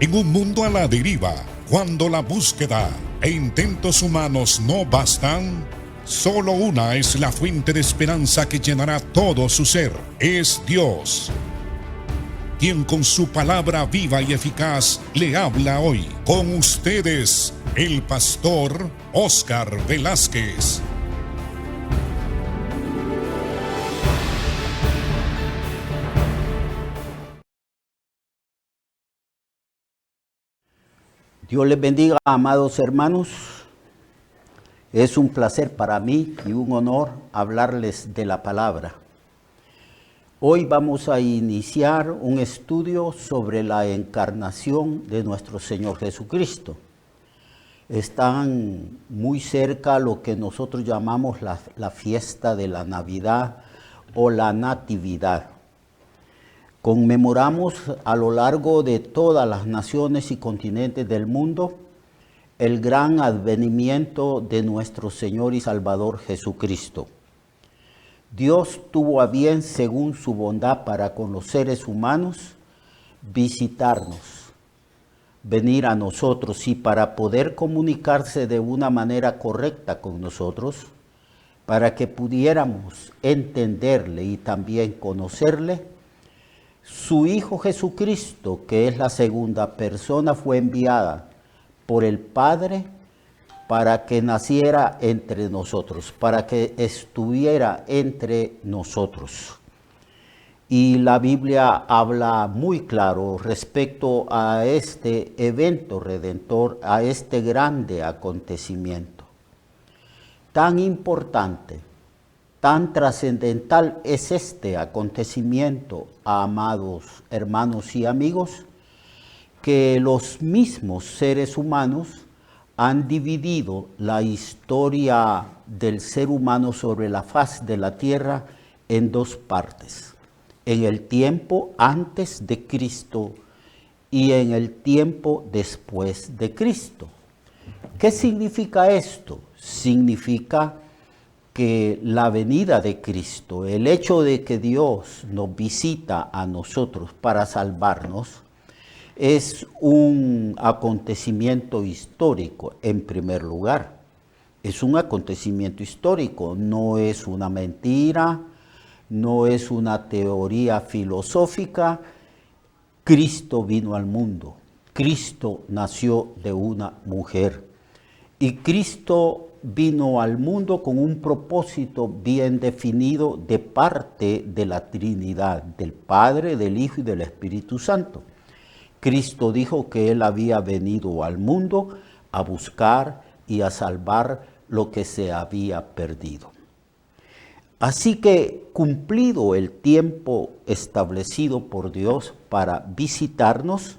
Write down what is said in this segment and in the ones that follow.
En un mundo a la deriva, cuando la búsqueda e intentos humanos no bastan, solo una es la fuente de esperanza que llenará todo su ser. Es Dios, quien con su palabra viva y eficaz le habla hoy. Con ustedes, el pastor Óscar Velázquez. Dios les bendiga, amados hermanos. Es un placer para mí y un honor hablarles de la palabra. Hoy vamos a iniciar un estudio sobre la encarnación de nuestro Señor Jesucristo. Están muy cerca lo que nosotros llamamos la fiesta de la Navidad o la Natividad. Conmemoramos a lo largo de todas las naciones y continentes del mundo el gran advenimiento de nuestro Señor y Salvador Jesucristo. Dios tuvo a bien, según su bondad para con los seres humanos, visitarnos, venir a nosotros y para poder comunicarse de una manera correcta con nosotros, para que pudiéramos entenderle y también conocerle. Su Hijo Jesucristo, que es la segunda persona, fue enviada por el Padre para que naciera entre nosotros, para que estuviera entre nosotros. Y la Biblia habla muy claro respecto a este evento redentor, a este grande acontecimiento. Tan importante, tan trascendental es este acontecimiento, amados hermanos y amigos, que los mismos seres humanos han dividido la historia del ser humano sobre la faz de la tierra en dos partes: en el tiempo antes de Cristo y en el tiempo después de Cristo. ¿Qué significa esto? Significa que la venida de Cristo, el hecho de que Dios nos visita a nosotros para salvarnos, es un acontecimiento histórico en primer lugar. Es un acontecimiento histórico, no es una mentira, no es una teoría filosófica. Cristo vino al mundo, Cristo nació de una mujer y Cristo vino al mundo con un propósito bien definido de parte de la Trinidad, del Padre, del Hijo y del Espíritu Santo. Cristo dijo que Él había venido al mundo a buscar y a salvar lo que se había perdido. Así que, cumplido el tiempo establecido por Dios para visitarnos,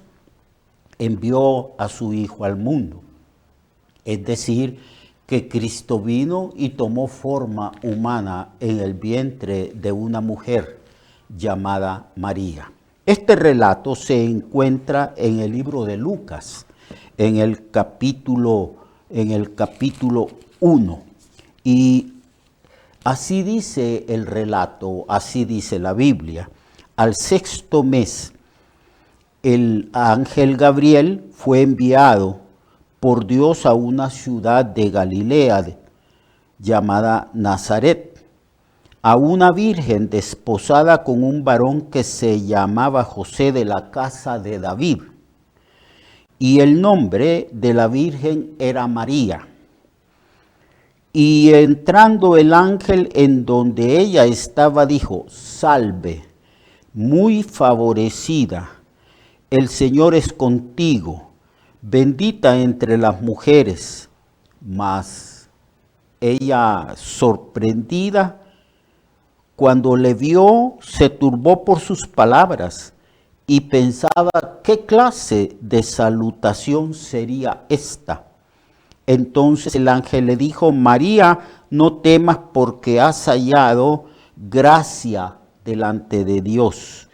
envió a su Hijo al mundo. Es decir, que Cristo vino y tomó forma humana en el vientre de una mujer llamada María. Este relato se encuentra en el libro de Lucas, en el capítulo 1. Y así dice el relato, así dice la Biblia: al sexto mes, el ángel Gabriel fue enviado por Dios a una ciudad de Galilea llamada Nazaret, a una virgen desposada con un varón que se llamaba José, de la casa de David. Y el nombre de la virgen era María. Y entrando el ángel en donde ella estaba, dijo: salve, muy favorecida, el Señor es contigo, bendita entre las mujeres. Mas ella, sorprendida, cuando le vio, se turbó por sus palabras y pensaba qué clase de salutación sería esta. Entonces el ángel le dijo: María, no temas, porque has hallado gracia delante de Dios,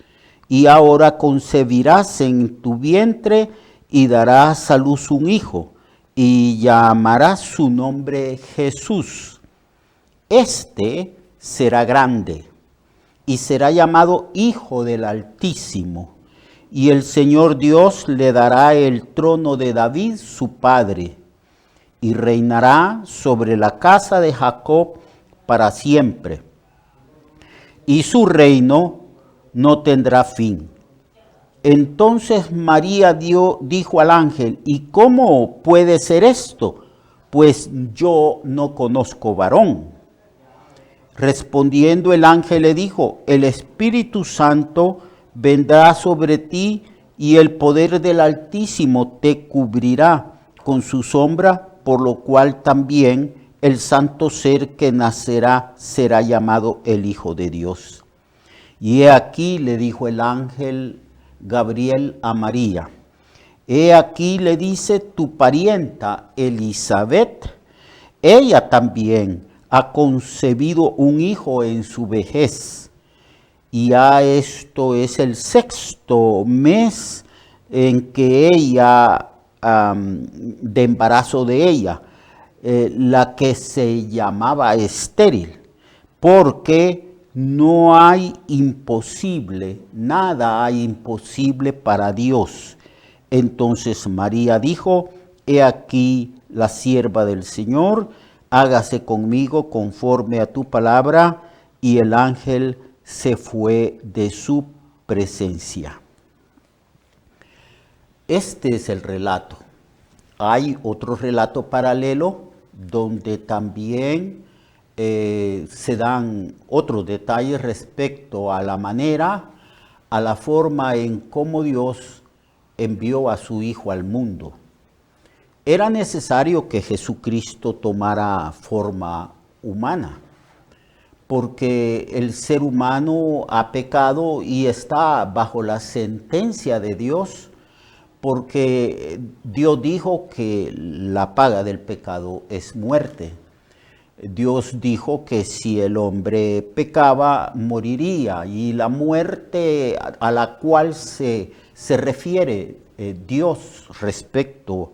y ahora concebirás en tu vientre y darás a luz un hijo, y llamarás su nombre Jesús. Este será grande y será llamado Hijo del Altísimo, y el Señor Dios le dará el trono de David, su padre, y reinará sobre la casa de Jacob para siempre, y su reino no tendrá fin. Entonces María dijo al ángel, ¿y cómo puede ser esto? Pues yo no conozco varón. Respondiendo el ángel le dijo, el Espíritu Santo vendrá sobre ti y el poder del Altísimo te cubrirá con su sombra, por lo cual también el santo ser que nacerá será llamado el Hijo de Dios. Y he aquí, le dijo el ángel Gabriel a María, he aquí, le dice, tu parienta Elizabeth, ella también ha concebido un hijo en su vejez, y ya esto es el 6º mes en que ella, de embarazo de ella, la que se llamaba estéril, porque no hay imposible, nada hay imposible para Dios. Entonces María dijo, he aquí la sierva del Señor, hágase conmigo conforme a tu palabra, y el ángel se fue de su presencia. Este es el relato. Hay otro relato paralelo donde también se dan otros detalles respecto a la manera, a la forma en cómo Dios envió a su Hijo al mundo. Era necesario que Jesucristo tomara forma humana, porque el ser humano ha pecado y está bajo la sentencia de Dios, porque Dios dijo que la paga del pecado es muerte. Dios dijo que si el hombre pecaba, moriría, y la muerte a la cual se refiere Dios respecto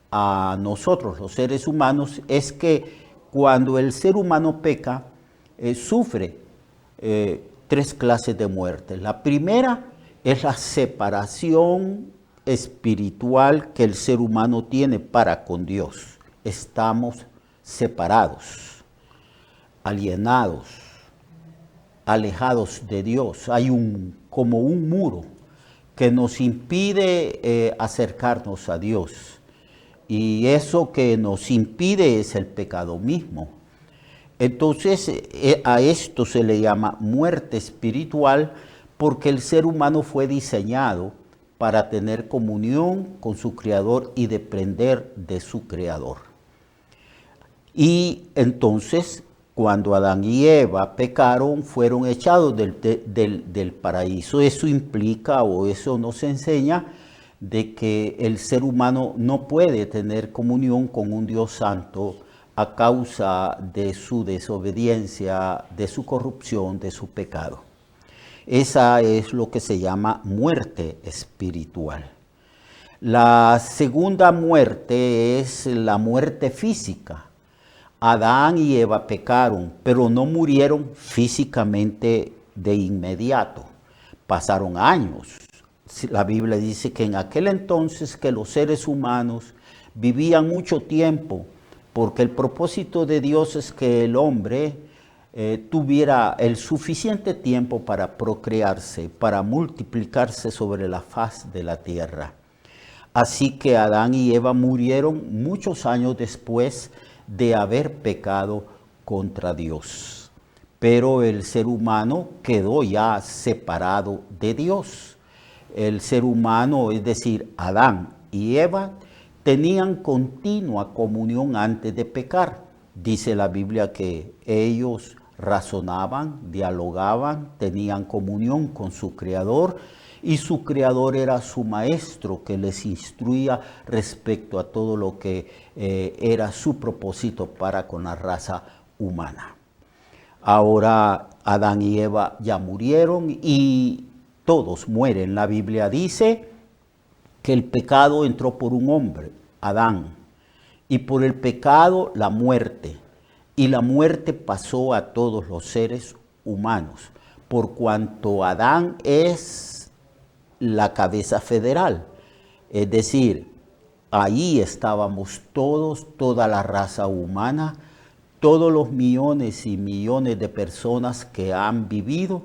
a nosotros, los seres humanos, es que cuando el ser humano peca, sufre 3 clases de muerte. La primera es la separación espiritual que el ser humano tiene para con Dios. Estamos separados, alienados, alejados de Dios. Hay como un muro que nos impide acercarnos a Dios. Y eso que nos impide es el pecado mismo. Entonces a esto se le llama muerte espiritual, porque el ser humano fue diseñado para tener comunión con su Creador y depender de su Creador. Y entonces, cuando Adán y Eva pecaron, fueron echados del paraíso. Eso implica, o eso nos enseña, de que el ser humano no puede tener comunión con un Dios santo a causa de su desobediencia, de su corrupción, de su pecado. Esa es lo que se llama muerte espiritual. La segunda muerte es la muerte física. Adán y Eva pecaron, pero no murieron físicamente de inmediato. Pasaron años. La Biblia dice que en aquel entonces que los seres humanos vivían mucho tiempo, porque el propósito de Dios es que el hombre tuviera el suficiente tiempo para procrearse, para multiplicarse sobre la faz de la tierra. Así que Adán y Eva murieron muchos años después de haber pecado contra Dios. Pero el ser humano quedó ya separado de Dios. El ser humano, es decir, Adán y Eva, tenían continua comunión antes de pecar. Dice la Biblia que ellos razonaban, dialogaban, tenían comunión con su Creador, y su Creador era su maestro que les instruía respecto a todo lo que era su propósito para con la raza humana. Ahora Adán y Eva ya murieron y todos mueren. La Biblia dice que el pecado entró por un hombre, Adán, y por el pecado la muerte, y la muerte pasó a todos los seres humanos, por cuanto Adán es la cabeza federal. Es decir, ahí estábamos todos, toda la raza humana, todos los millones y millones de personas que han vivido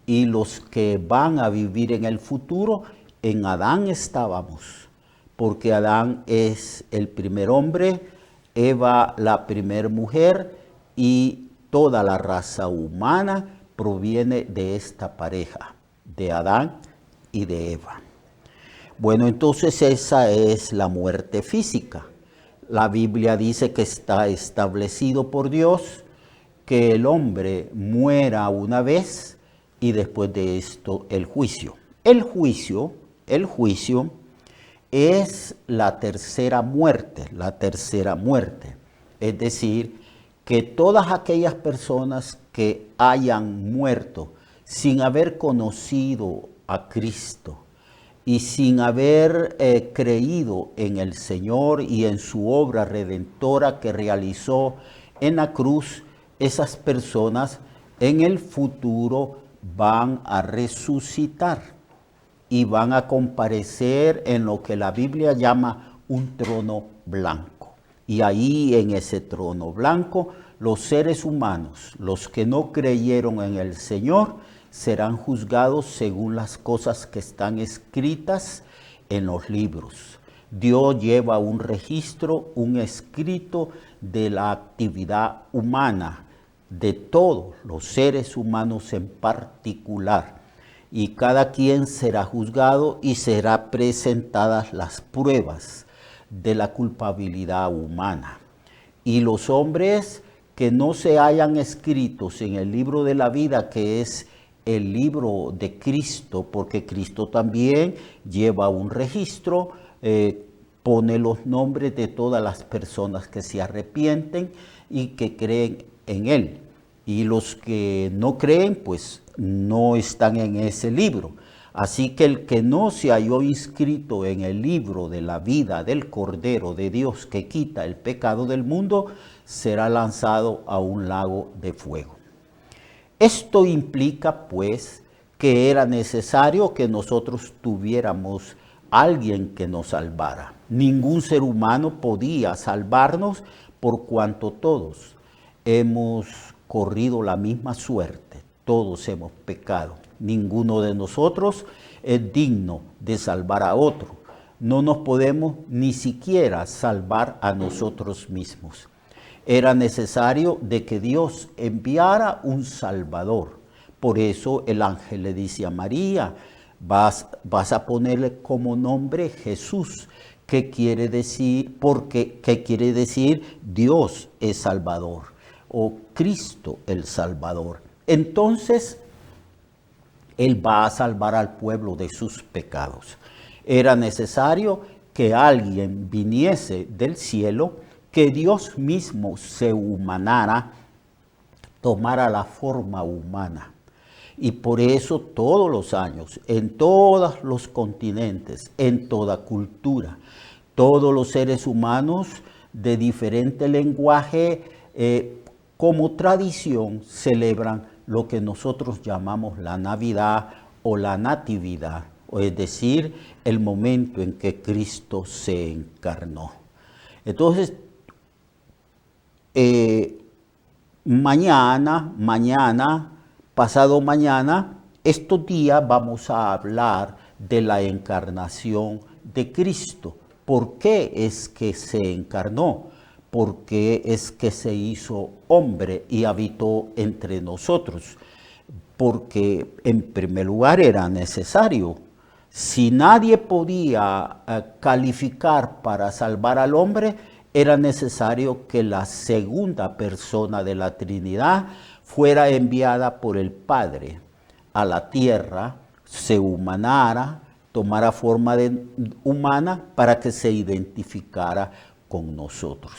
y los que van a vivir en el futuro. En Adán estábamos, porque Adán es el primer hombre, Eva la primer mujer, y toda la raza humana proviene de esta pareja, de Adán y de Eva. Bueno, entonces esa es la muerte física. La Biblia dice que está establecido por Dios que el hombre muera una vez y después de esto el juicio. El juicio es la tercera muerte, Es decir, que todas aquellas personas que hayan muerto sin haber conocido a Cristo y sin haber creído en el Señor y en su obra redentora que realizó en la cruz, esas personas en el futuro van a resucitar y van a comparecer en lo que la Biblia llama un trono blanco. Y ahí en ese trono blanco, los seres humanos, los que no creyeron en el Señor, serán juzgados según las cosas que están escritas en los libros. Dios lleva un registro, un escrito de la actividad humana, de todos los seres humanos en particular. Y cada quien será juzgado y serán presentadas las pruebas de la culpabilidad humana. Y los hombres que no se hayan escritos en el libro de la vida, que es el libro de Cristo, porque Cristo también lleva un registro, pone los nombres de todas las personas que se arrepienten y que creen en Él. Y los que no creen, pues no están en ese libro. Así que el que no se halló inscrito en el libro de la vida del Cordero de Dios que quita el pecado del mundo, será lanzado a un lago de fuego. Esto implica, pues, que era necesario que nosotros tuviéramos alguien que nos salvara. Ningún ser humano podía salvarnos por cuanto todos hemos corrido la misma suerte, todos hemos pecado. Ninguno de nosotros es digno de salvar a otro. No nos podemos ni siquiera salvar a nosotros mismos. Era necesario de que Dios enviara un Salvador. Por eso el ángel le dice a María, vas a ponerle como nombre Jesús, que quiere decir, ¿qué quiere decir? Dios es Salvador, o Cristo el Salvador. Entonces, Él va a salvar al pueblo de sus pecados. Era necesario que alguien viniese del cielo, que Dios mismo se humanara, tomara la forma humana. Y por eso todos los años, en todos los continentes, en toda cultura, todos los seres humanos de diferente lenguaje, como tradición, celebran lo que nosotros llamamos la Navidad o la Natividad, es decir, el momento en que Cristo se encarnó. Entonces, mañana, pasado mañana, estos días vamos a hablar de la encarnación de Cristo. ¿Por qué es que se encarnó? ¿Por qué es que se hizo hombre y habitó entre nosotros? Porque en primer lugar era necesario. Si nadie podía calificar para salvar al hombre, era necesario que la segunda persona de la Trinidad fuera enviada por el Padre a la tierra, se humanara, tomara forma humana para que se identificara con nosotros.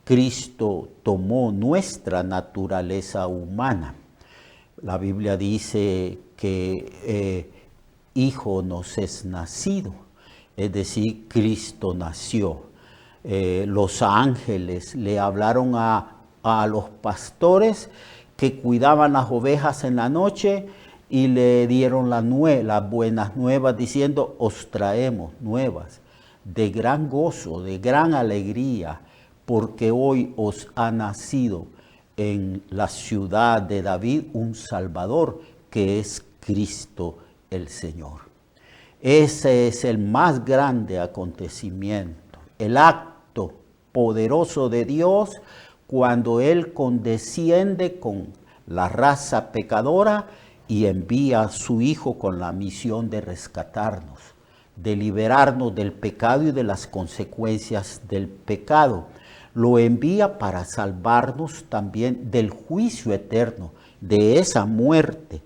Cristo tomó nuestra naturaleza humana. La Biblia dice que hijo nos es nacido, es decir, Cristo nació. Los ángeles le hablaron a los pastores que cuidaban las ovejas en la noche y le dieron las buenas nuevas diciendo, os traemos nuevas de gran gozo, de gran alegría, porque hoy os ha nacido en la ciudad de David un Salvador, que es Cristo el Señor. Ese es el más grande acontecimiento, el acto poderoso de Dios cuando Él condesciende con la raza pecadora y envía a su Hijo con la misión de rescatarnos, de liberarnos del pecado y de las consecuencias del pecado. Lo envía para salvarnos también del juicio eterno, de esa muerte,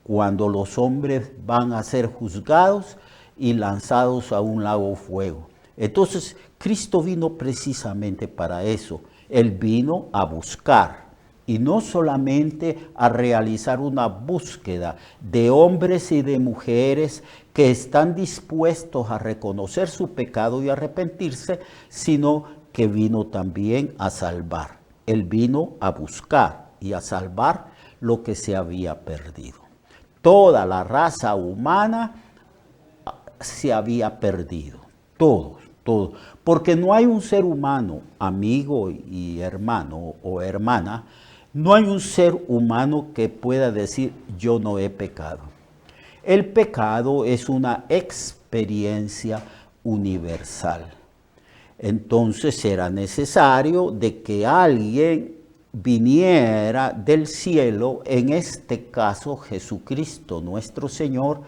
cuando los hombres van a ser juzgados y lanzados a un lago de fuego. Entonces, Cristo vino precisamente para eso. Él vino a buscar, y no solamente a realizar una búsqueda de hombres y de mujeres que están dispuestos a reconocer su pecado y arrepentirse, sino que vino también a salvar. Él vino a buscar y a salvar lo que se había perdido. Toda la raza humana se había perdido, todos. Porque no hay un ser humano, amigo y hermano o hermana, no hay un ser humano que pueda decir yo no he pecado. El pecado es una experiencia universal. Entonces era necesario de que alguien viniera del cielo, en este caso Jesucristo nuestro Señor,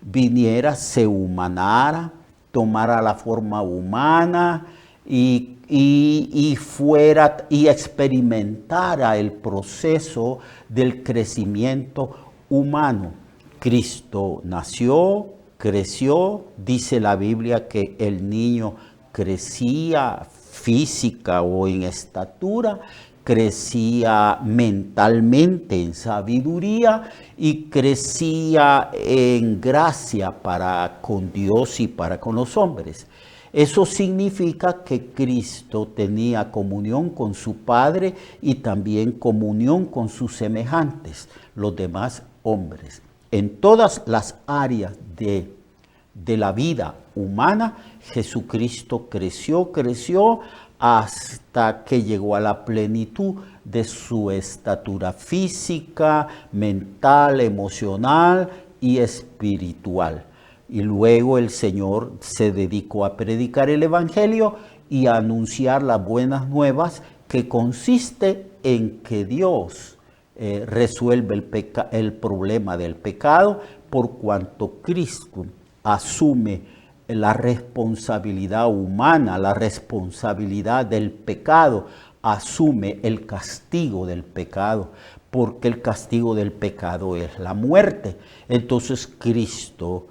viniera, se humanara, tomara la forma humana y fuera y experimentara el proceso del crecimiento humano. Cristo nació, creció, dice la Biblia que el niño crecía física o en estatura, crecía mentalmente en sabiduría y crecía en gracia para con Dios y para con los hombres. Eso significa que Cristo tenía comunión con su Padre y también comunión con sus semejantes, los demás hombres. En todas las áreas de la vida humana, Jesucristo creció hasta que llegó a la plenitud de su estatura física, mental, emocional y espiritual. Y luego el Señor se dedicó a predicar el Evangelio y a anunciar las buenas nuevas, que consiste en que Dios resuelve el problema del pecado, por cuanto Cristo asume la responsabilidad humana, la responsabilidad del pecado, asume el castigo del pecado, porque el castigo del pecado es la muerte. Entonces Cristo,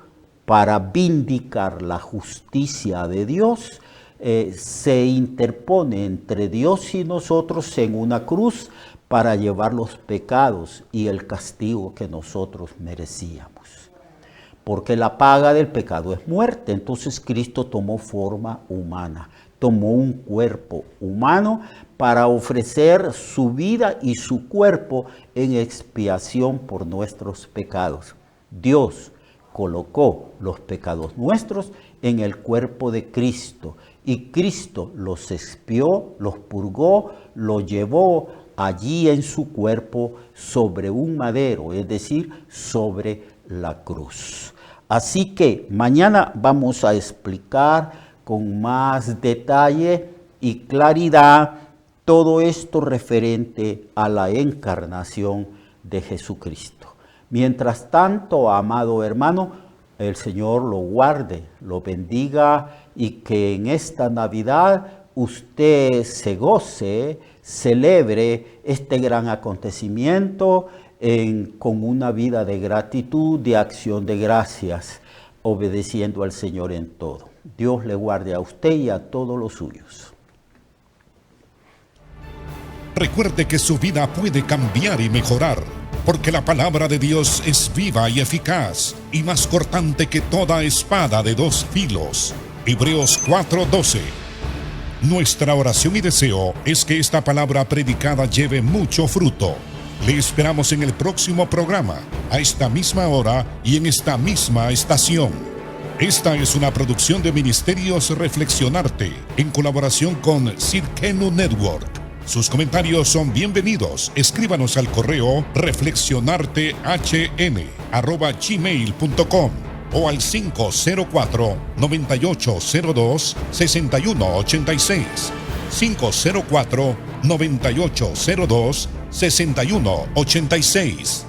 para vindicar la justicia de Dios, se interpone entre Dios y nosotros en una cruz para llevar los pecados y el castigo que nosotros merecíamos. Porque la paga del pecado es muerte. Entonces Cristo tomó forma humana, tomó un cuerpo humano para ofrecer su vida y su cuerpo en expiación por nuestros pecados. Dios colocó los pecados nuestros en el cuerpo de Cristo y Cristo los expió, los purgó, los llevó allí en su cuerpo sobre un madero, es decir, sobre la cruz. Así que mañana vamos a explicar con más detalle y claridad todo esto referente a la encarnación de Jesucristo. Mientras tanto, amado hermano, el Señor lo guarde, lo bendiga y que en esta Navidad usted se goce, celebre este gran acontecimiento con una vida de gratitud, de acción de gracias, obedeciendo al Señor en todo. Dios le guarde a usted y a todos los suyos. Recuerde que su vida puede cambiar y mejorar, porque la palabra de Dios es viva y eficaz, y más cortante que toda espada de dos filos. Hebreos 4:12. Nuestra oración y deseo es que esta palabra predicada lleve mucho fruto. Le esperamos en el próximo programa, a esta misma hora y en esta misma estación. Esta es una producción de Ministerios Reflexionarte, en colaboración con Cirkenu Network. Sus comentarios son bienvenidos. Escríbanos al correo reflexionartehn@gmail.com o al 504-9802-6186. 504-9802-6186.